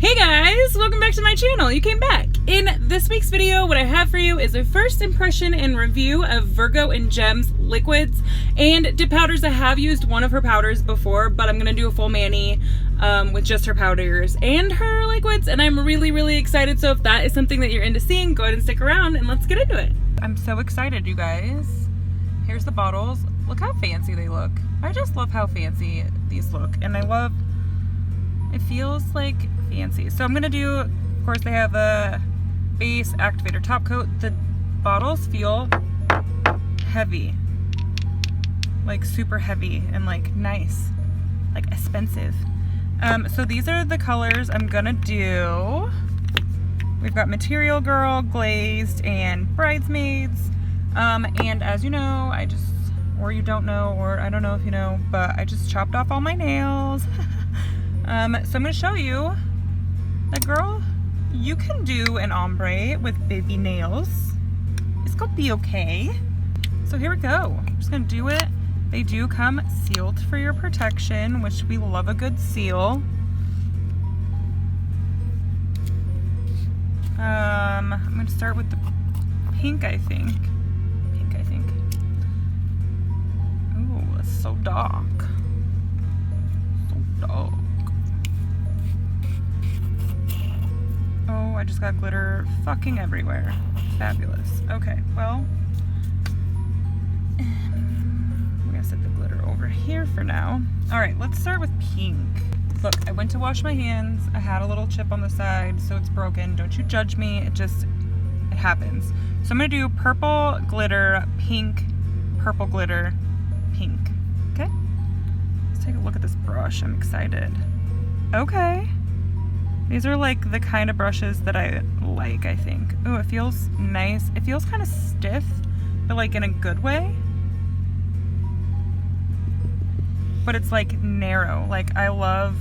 Hey guys, welcome back to my channel. You came back. In this week's video, what I have for you is a first impression and review of Virgo and Gem's liquids and dip powders. I have used one of her powders before, but I'm gonna do a full mani with just her powders and her liquids, and I'm really excited. So if that is something that you're into seeing, go ahead and stick around and let's get into it. I'm so excited, you guys. Here's the bottles. Look how fancy they look. I just love how fancy these look, and I love, it feels like fancy. So I'm gonna do, of course they have a base activator top coat. The bottles feel heavy, like super heavy and like nice, like expensive. So these are the colors I'm gonna do. We've got Material Girl, Glazed, and Bridesmaids. And as you know, or you don't know, or I don't know if you know, but I just chopped off all my nails. So I'm gonna show you that, girl, you can do an ombre with baby nails. It's gonna be okay. So here we go. I'm just gonna do it. They do come sealed for your protection, which we love a good seal. I'm gonna start with the pink, I think. Ooh, it's so dark. So dark. Oh, I just got glitter fucking everywhere. Fabulous. Okay, well, we're gonna set the glitter over here for now. All right, let's start with pink. Look, I went to wash my hands. I had a little chip on the side, so it's broken. Don't you judge me. It happens. So I'm gonna do purple glitter, pink, purple glitter, pink. Okay? Let's take a look at this brush. I'm excited. Okay. These are like the kind of brushes that I like, I think. Oh, it feels nice. It feels kind of stiff, but like in a good way. But it's like narrow. Like I love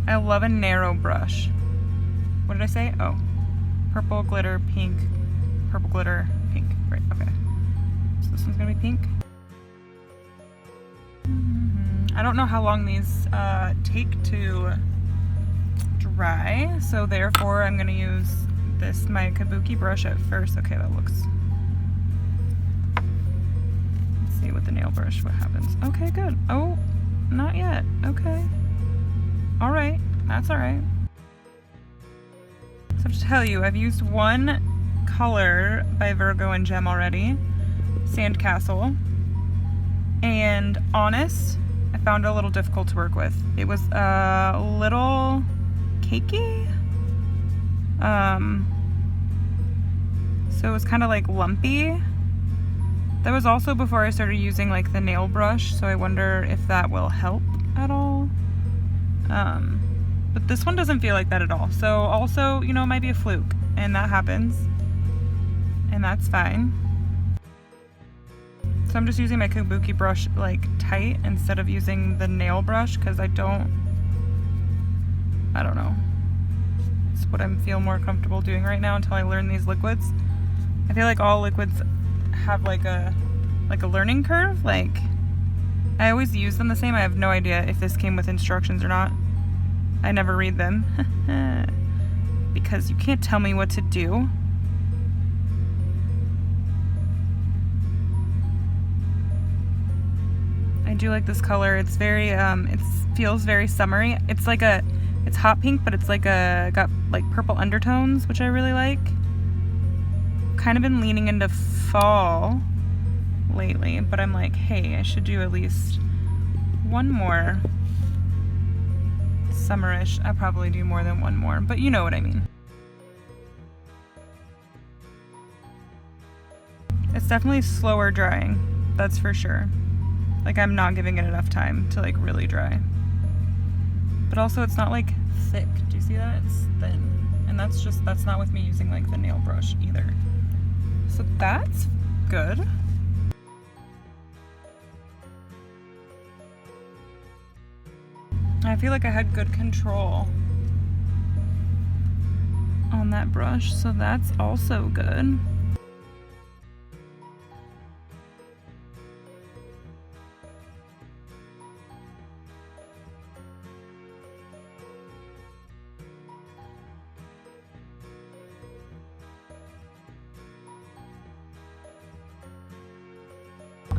a narrow brush. What did I say? Oh, purple glitter, pink, purple glitter, pink. Right, okay. So this one's gonna be pink. I don't know how long these take to dry, so therefore I'm gonna use my kabuki brush at first. Okay, that looks, let's see with the nail brush what happens. Okay, good. Oh, not yet. Okay, all right, that's all right. So I have to tell you, I've used one color by Virgo and Gem already, Sandcastle, and Honest, I found it a little difficult to work with. It was a little cakey, so it was kind of like lumpy. That was also before I started using like the nail brush, so I wonder if that will help at all. But this one doesn't feel like that at all. So also, you know, it might be a fluke, and that happens, and that's fine. So I'm just using my kabuki brush like tight instead of using the nail brush, because I don't know. It's what I feel more comfortable doing right now until I learn these liquids. I feel like all liquids have like a learning curve. Like I always use them the same. I have no idea if this came with instructions or not. I never read them because you can't tell me what to do. I do like this color. It's very it feels very summery. It's hot pink, but it's got like purple undertones, which I really like. Kind of been leaning into fall lately, but I'm like, hey, I should do at least one more summerish. I'll probably do more than one more, but you know what I mean. It's definitely slower drying, that's for sure. Like I'm not giving it enough time to like really dry. But also it's not like thick. Do you see that? It's thin. And that's not with me using like the nail brush either. So that's good. I feel like I had good control on that brush, so that's also good.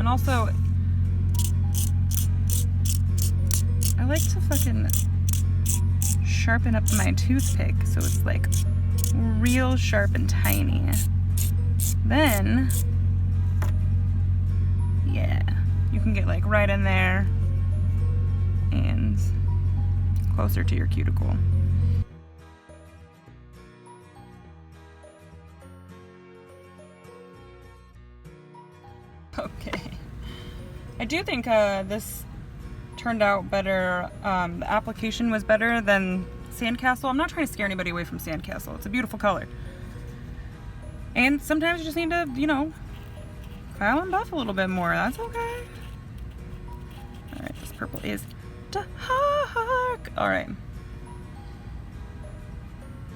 And also, I like to fucking sharpen up my toothpick so it's like real sharp and tiny. Then, yeah, you can get like right in there and closer to your cuticle. Okay. I do think this turned out better. The application was better than Sandcastle. I'm not trying to scare anybody away from Sandcastle. It's a beautiful color. And sometimes you just need to, you know, file and buff a little bit more. That's okay. Alright, this purple is dark. Alright.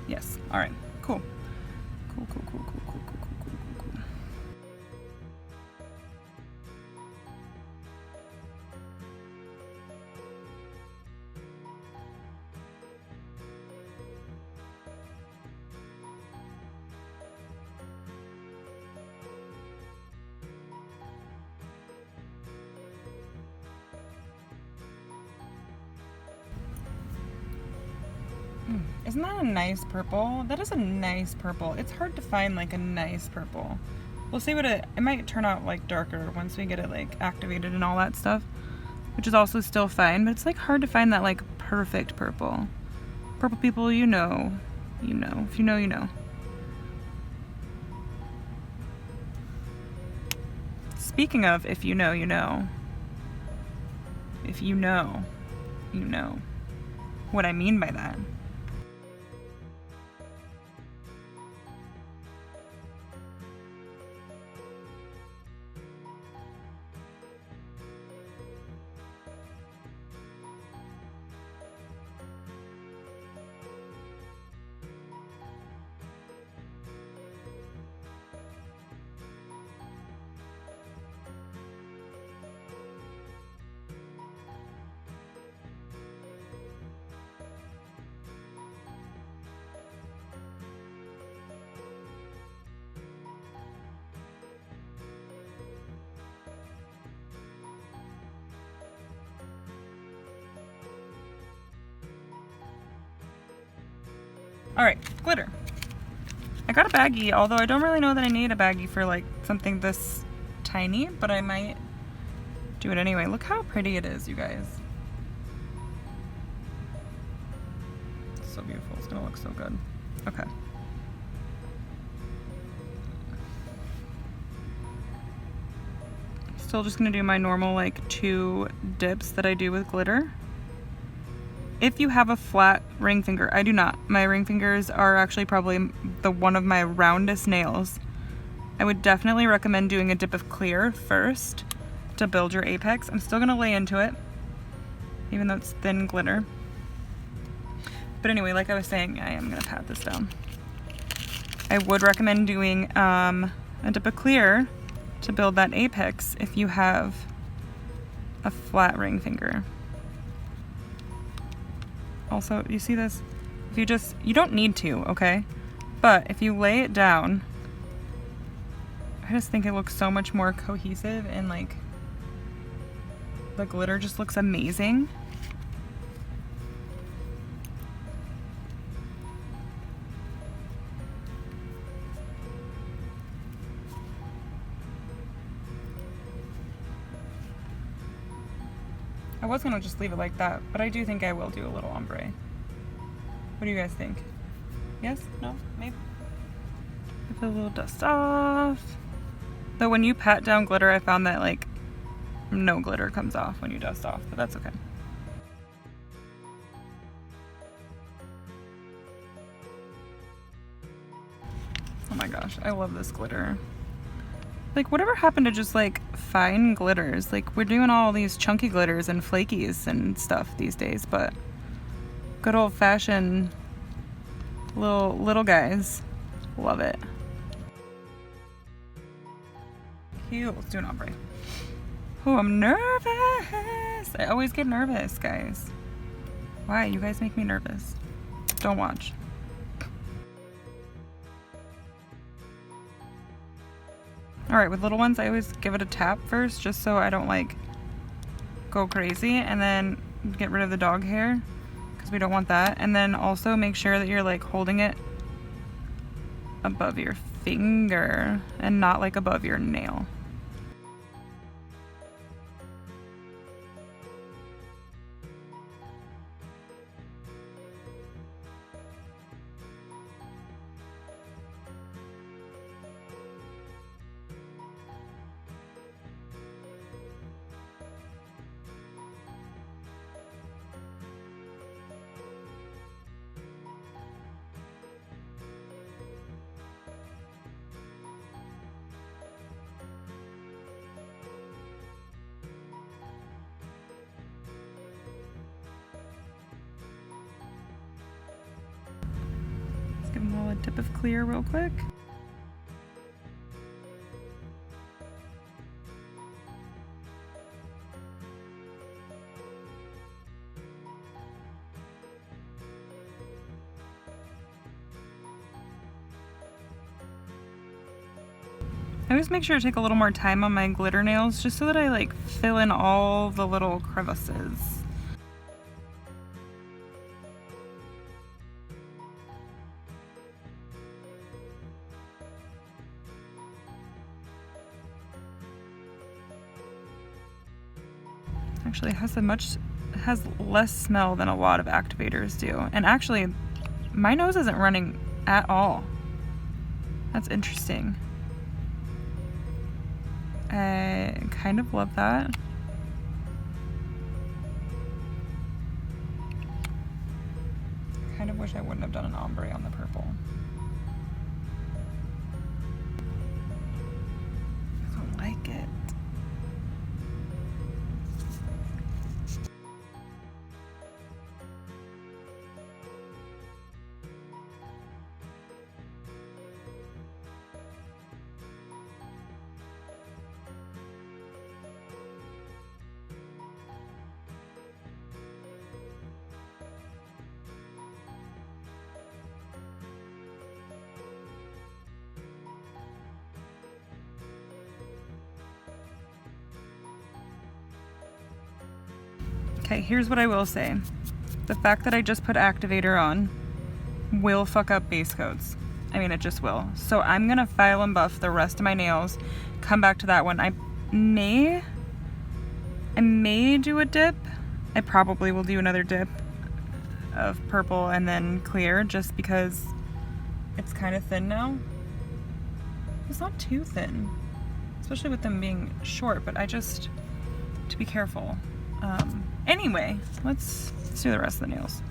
Yes. Alright. Cool. Cool, cool, cool, cool, cool, cool, cool, cool, cool, cool. Isn't that a nice purple? That is a nice purple. It's hard to find like a nice purple. We'll see what it might turn out like darker once we get it like activated and all that stuff, which is also still fine, but it's like hard to find that like perfect purple. Purple people, you know. You know. If you know, you know. Speaking of if you know, you know. If you know, you know. What I mean by that. Alright, glitter. I got a baggie, although I don't really know that I need a baggie for like something this tiny, but I might do it anyway. Look how pretty it is, you guys. It's so beautiful. It's gonna look so good. Okay. Still just gonna do my normal like 2 dips that I do with glitter. If you have a flat ring finger, I do not. My ring fingers are actually probably one of my roundest nails. I would definitely recommend doing a dip of clear first to build your apex. I'm still gonna lay into it, even though it's thin glitter. But anyway, like I was saying, I am gonna pat this down. I would recommend doing a dip of clear to build that apex if you have a flat ring finger. Also, you see this? If you don't need to, okay? But if you lay it down, I just think it looks so much more cohesive and like the glitter just looks amazing. I was gonna just leave it like that, but I do think I will do a little ombre. What do you guys think? Yes? No? Maybe? Get a little dust off. Though when you pat down glitter, I found that like no glitter comes off when you dust off, but that's okay. Oh my gosh, I love this glitter. Like, whatever happened to just, like, fine glitters? Like, we're doing all these chunky glitters and flakies and stuff these days, but good old-fashioned little guys. Love it. Cute. Let's do an ombre. Oh, I'm nervous. I always get nervous, guys. Why? You guys make me nervous. Don't watch. All right, with little ones, I always give it a tap first, just so I don't like go crazy, and then get rid of the dog hair, because we don't want that. And then also make sure that you're like holding it above your finger and not like above your nail. Give them all a dip of clear real quick. I always make sure to take a little more time on my glitter nails just so that I like fill in all the little crevices. Actually, it has less smell than a lot of activators do. And actually, my nose isn't running at all. That's interesting. I kind of love that. Kind of wish I wouldn't have done an ombre on the purple. I don't like it. Okay, here's what I will say. The fact that I just put activator on will fuck up base coats. I mean, it just will. So I'm gonna file and buff the rest of my nails, come back to that one. I may do a dip. I probably will do another dip of purple and then clear, just because it's kind of thin now. It's not too thin, especially with them being short, but to be careful. Anyway, let's do the rest of the nails.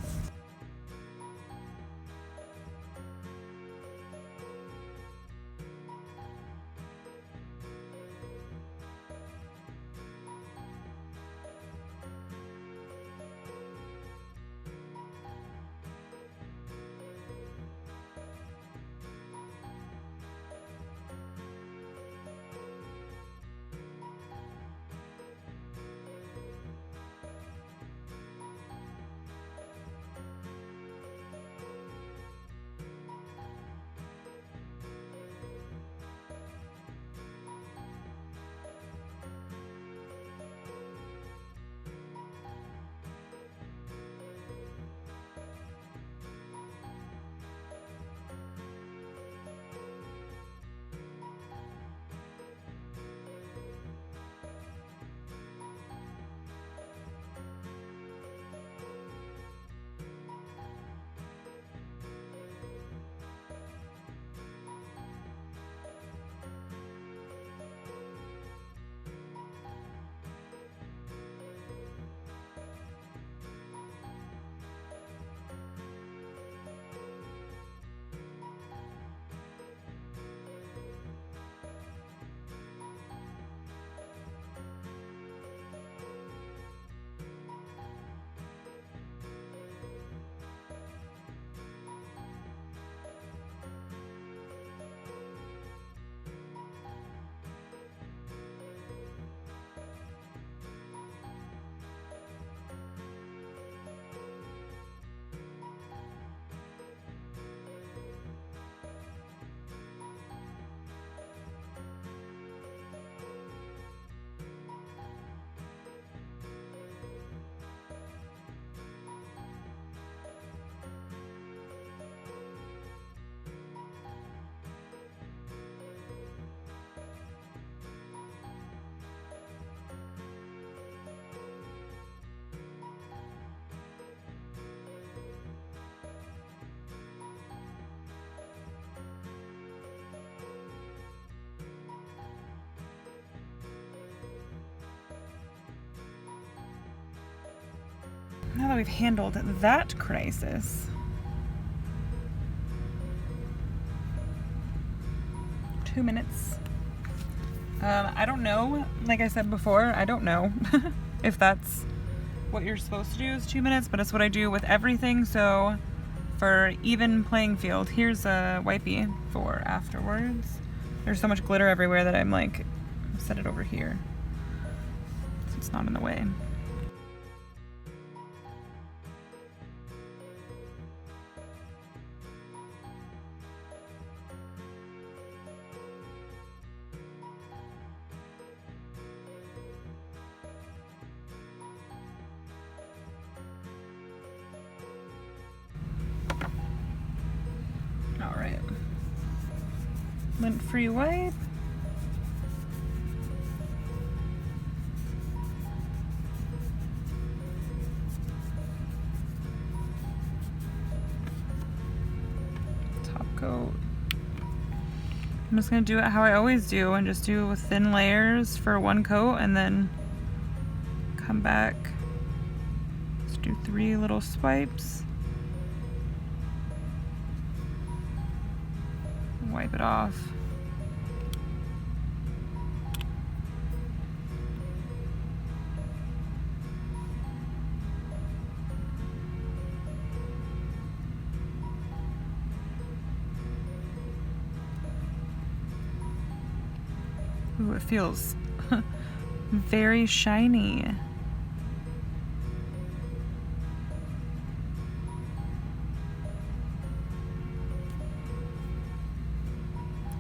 now that we've handled that crisis, two minutes. I don't know, like I said before, I don't know if that's what you're supposed to do is 2 minutes, but it's what I do with everything. So for even playing field, here's a wipey for afterwards. There's so much glitter everywhere that I'm like, set it over here so it's not in the way. All right, lint-free wipe. Top coat. I'm just gonna do it how I always do and just do thin layers for one coat and then come back. Let's do 3 little swipes. Wipe it off. Ooh, it feels very shiny.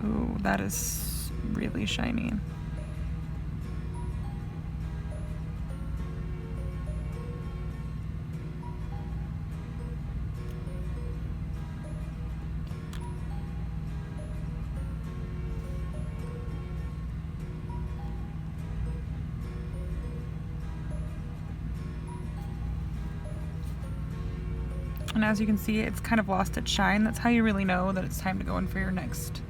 Ooh, that is really shiny. And as you can see, it's kind of lost its shine. That's how you really know that it's time to go in for your next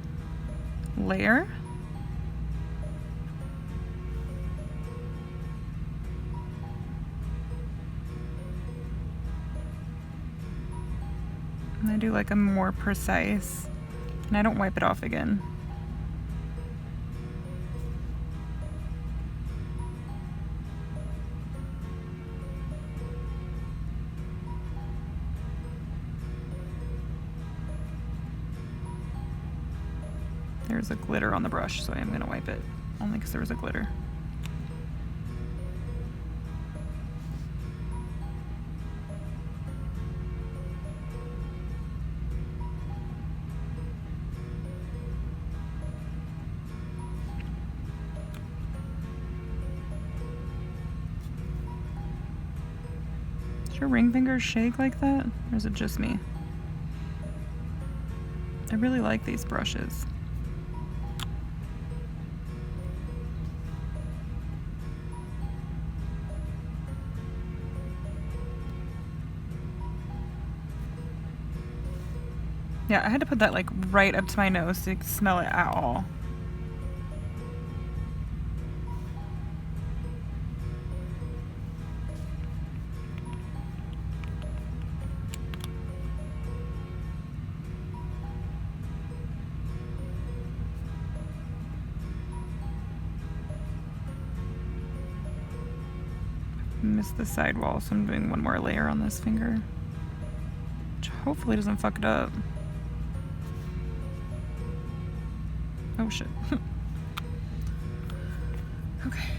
layer. And I do like a more precise, and I don't wipe it off again. There's a glitter on the brush, so I am going to wipe it, only because there was a glitter. Does your ring finger shake like that, or is it just me? I really like these brushes. Yeah, I had to put that like right up to my nose to smell it at all. Missed the sidewall, so I'm doing one more layer on this finger, which hopefully doesn't fuck it up. Oh shit. Okay.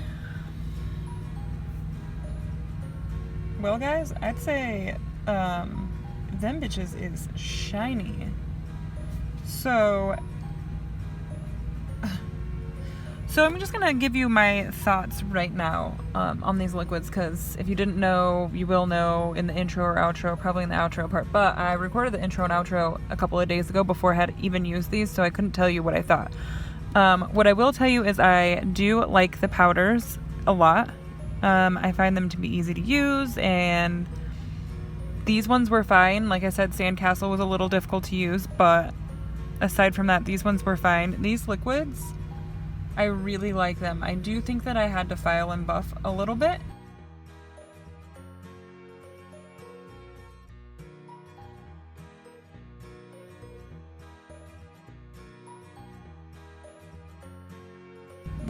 Well guys, I'd say them bitches is shiny. So I'm just gonna give you my thoughts right now on these liquids, because if you didn't know, you will know in the intro or outro, probably in the outro part, but I recorded the intro and outro a couple of days ago before I had even used these, so I couldn't tell you what I thought. What I will tell you is I do like the powders a lot. I find them to be easy to use, and these ones were fine. Like I said, Sandcastle was a little difficult to use, but aside from that, these ones were fine. These liquids, I really like them. I do think that I had to file and buff a little bit.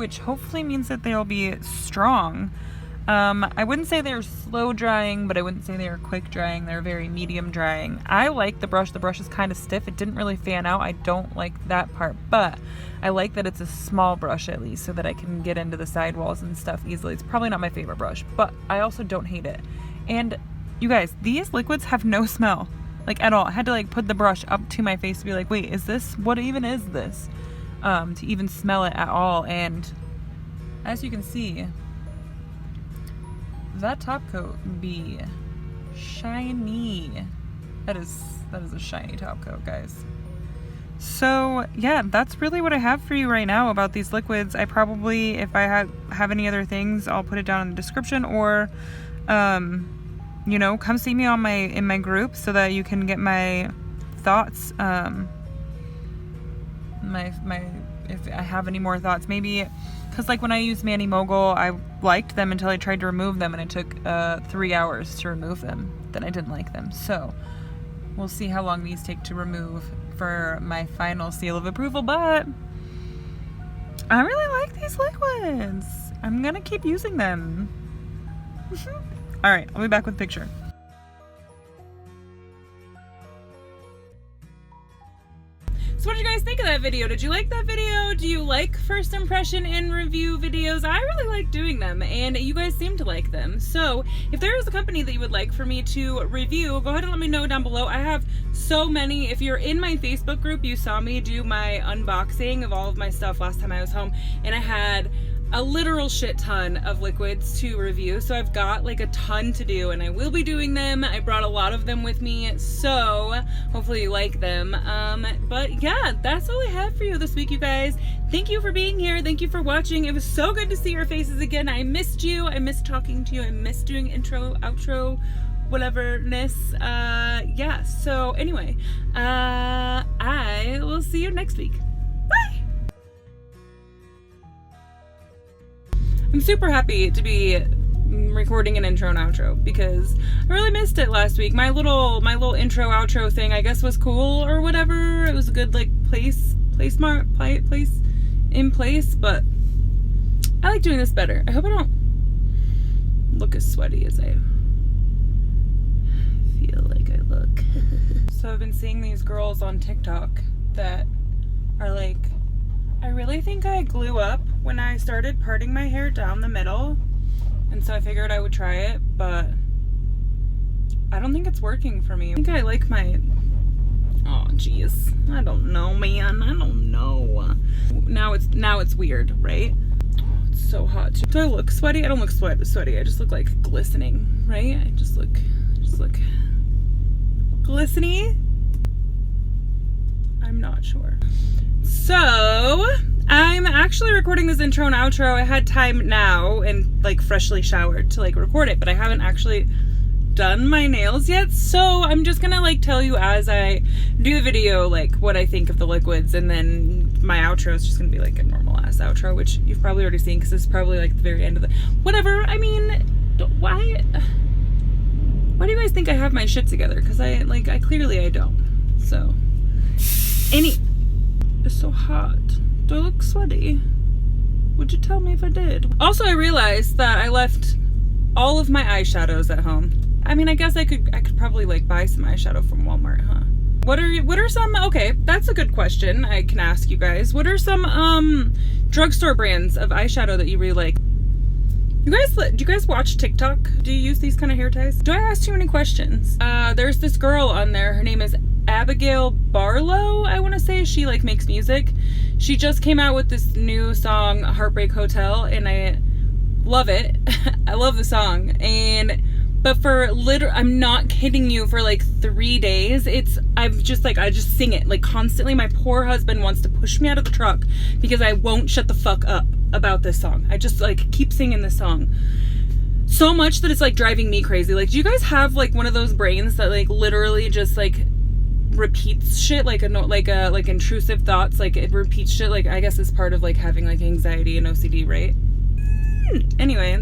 which hopefully means that they'll be strong. I wouldn't say they're slow drying, but I wouldn't say they are quick drying. They're very medium drying. I like the brush. The brush is kind of stiff. It didn't really fan out. I don't like that part, but I like that it's a small brush at least so that I can get into the sidewalls and stuff easily. It's probably not my favorite brush, but I also don't hate it. And you guys, these liquids have no smell, like at all. I had to like put the brush up to my face to be like, wait, is this, what even is this? To even smell it at all. And as you can see, that top coat be shiny. That is a shiny top coat, guys. So yeah, that's really what I have for you right now about these liquids. I probably, if I have any other things, I'll put it down in the description, or you know, come see me on in my group so that you can get my thoughts. If I have any more thoughts, maybe, because like when I used Manny Mogul, I liked them until I tried to remove them, and it took 3 hours to remove them. Then I didn't like them. So we'll see how long these take to remove for my final seal of approval, but I really like these liquids. I'm gonna keep using them. All right, I'll be back with a picture. So what did you guys think of that video? Did you like that video? Do you like first impression and review videos? I really like doing them, and you guys seem to like them. So if there is a company that you would like for me to review, go ahead and let me know down below. I have so many. If you're in my Facebook group, you saw me do my unboxing of all of my stuff last time I was home, and I had a literal shit ton of liquids to review. So I've got like a ton to do, and I will be doing them. I brought a lot of them with me, so hopefully you like them. But yeah, that's all I have for you this week, you guys. Thank you for being here. Thank you for watching. It was so good to see your faces again. I missed you. I missed talking to you. I missed doing intro, outro, whateverness. Yeah, so anyway, I will see you next week. Bye! I'm super happy to be recording an intro and outro because I really missed it last week. My little intro outro thing, I guess, was cool or whatever. It was a good like place in place, but I like doing this better. I hope I don't look as sweaty as I feel like I look. So I've been seeing these girls on TikTok that are like, I really think I glue up when I started parting my hair down the middle, and so I figured I would try it, but I don't think it's working for me. I think I like my, oh geez, I don't know, man, I don't know. Now it's weird, right? Oh, it's so hot too. Do I look sweaty? I don't look sweaty. I just look like glistening, right? I just look glisteny. I'm not sure. So I'm actually recording this intro and outro. I had time now and like freshly showered to like record it, but I haven't actually done my nails yet. So I'm just gonna like tell you as I do the video like what I think of the liquids, and then my outro is just gonna be like a normal ass outro, which you've probably already seen because it's probably like the very end of the whatever. I mean, why do you guys think I have my shit together? Because I clearly don't. So it's so hot. Do I look sweaty? Would you tell me if I did? Also, I realized that I left all of my eyeshadows at home. I mean, I guess I could probably like buy some eyeshadow from Walmart, huh? What are some, okay, that's a good question I can ask you guys. What are some drugstore brands of eyeshadow that you really like? Do you guys watch TikTok? Do you use these kind of hair ties? Do I ask too many questions? There's this girl on there. Her name is Abigail Barlow, I want to say. She like makes music. She just came out with this new song, Heartbreak Hotel, and I love it. I love the song. But for I'm not kidding you, for like 3 days, I just sing it like constantly. My poor husband wants to push me out of the truck because I won't shut the fuck up about this song. I just like keep singing this song so much that it's like driving me crazy. Like, do you guys have like one of those brains that like literally just like repeats shit, like intrusive thoughts, like it repeats shit? Like, I guess it's part of like having like anxiety and OCD, right? Anyway.